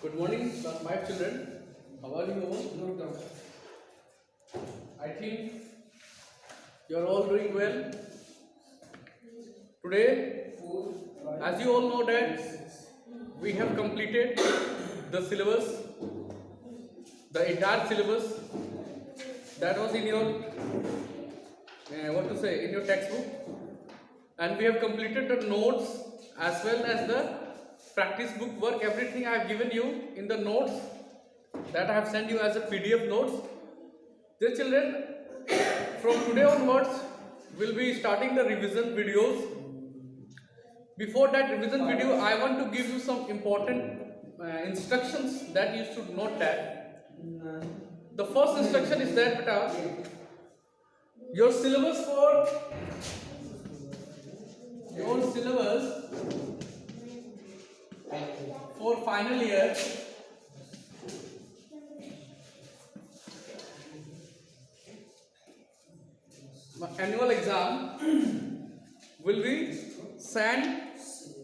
Good morning, class 5 children. How are you all? I think you are all doing well. Today, as you all know that we have completed the syllabus, the entire syllabus that was in your in your textbook, and we have completed the notes as well as the practice book work. Everything I have given you in the notes that I have sent you as a PDF notes. Dear children, from today onwards we'll be starting the revision videos. Before that revision video, I want to give you some important instructions that you should note that. The first instruction is that your syllabus for final year annual exam will be sent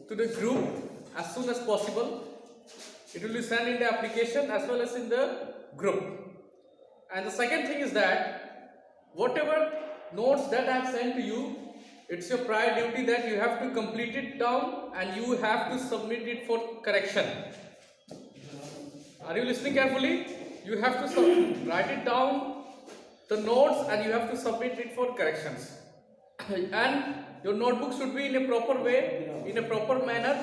to the group as soon as possible. It will be sent in the application as well as in the group. And the second thing is that whatever notes that I have sent to you, it's your prior duty that you have to complete it down and you have to submit it for correction. Are you listening carefully? You have to write it down, the notes, and you have to submit it for corrections. And your notebook should be in a proper way, in a proper manner.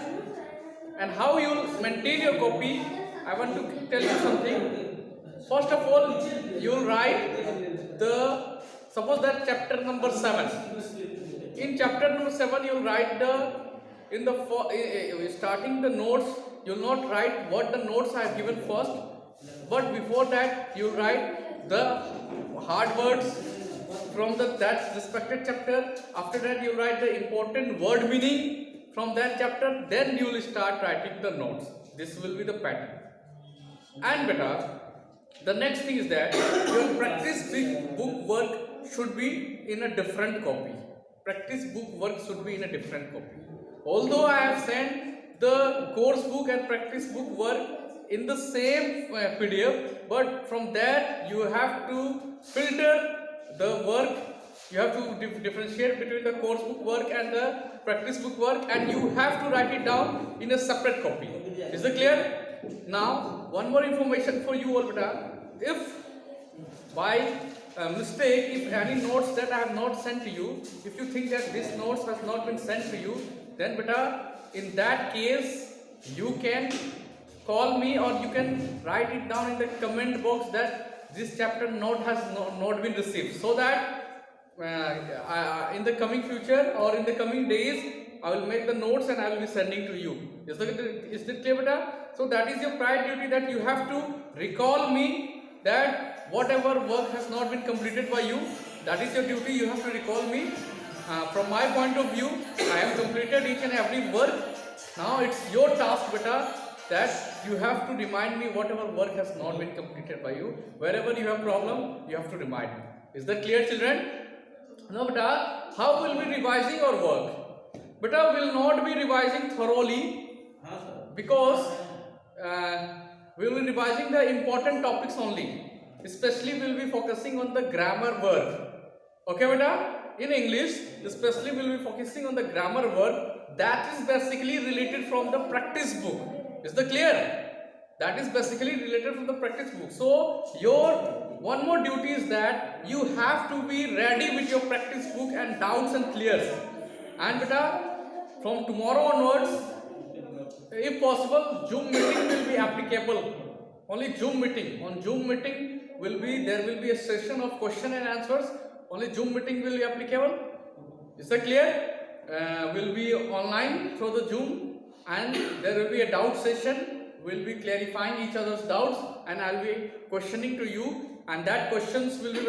And how you will maintain your copy, I want to tell you something. First of all, you will write suppose that chapter number 7. In chapter number 7, you will write starting the notes, you will not write what the notes I have given first, but before that you will write the hard words from that respected chapter. After that you will write the important word meaning from that chapter, then you will start writing the notes. This will be the pattern. And the next thing is that your practice book work should be in a different copy. Practice book work should be in a different copy. Although I have sent the course book and practice book work in the same PDF, but from there you have to filter the work. You have to differentiate between the course book work and the practice book work, and you have to write it down in a separate copy. Is it clear? Now, one more information for you all, if by mistake, if any notes that I have not sent to you, if you think that this notes has not been sent to you, then in that case you can call me, or you can write it down in the comment box that this chapter note has not been received, so that in the coming future or in the coming days I will make the notes and I will be sending to you. Is it clear, So that is your prior duty, that you have to recall me that whatever work has not been completed by you, that is your duty. You have to recall me. From my point of view, I have completed each and every work. Now it's your task, that you have to remind me whatever work has not been completed by you. Wherever you have problem, you have to remind me. Is that clear, children? Now, how will we revising our work? We will not be revising thoroughly, because we will be revising the important topics only. Especially we will be focusing on the grammar work. Okay, in English, especially we will be focusing on the grammar work that is basically related from the practice book. Is that clear? That is basically related from the practice book. So your one more duty is that you have to be ready with your practice book and doubts and clears. And from tomorrow onwards, if possible, Zoom meeting will be applicable. Only Zoom meeting. On Zoom meeting there will be a session of question and answers. Only Zoom meeting will be applicable. Is that clear? Will be online through the Zoom, and there will be a doubt session. We'll be clarifying each other's doubts, and I'll be questioning to you, and that questions will be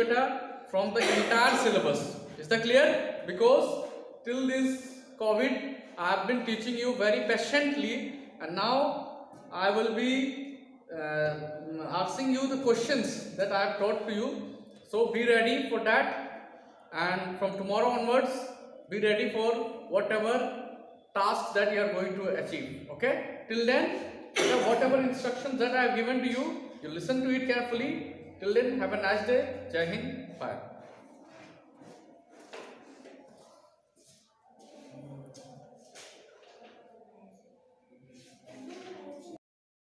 from the entire syllabus. Is that clear? Because till this COVID, I have been teaching you very patiently, and now I will be asking you the questions that I have taught to you. So be ready for that, and from tomorrow onwards be ready for whatever tasks that you are going to achieve. Okay, till then, whatever instructions that I have given to you, you listen to it carefully. Till then, have a nice day. Jai Hind. Bye.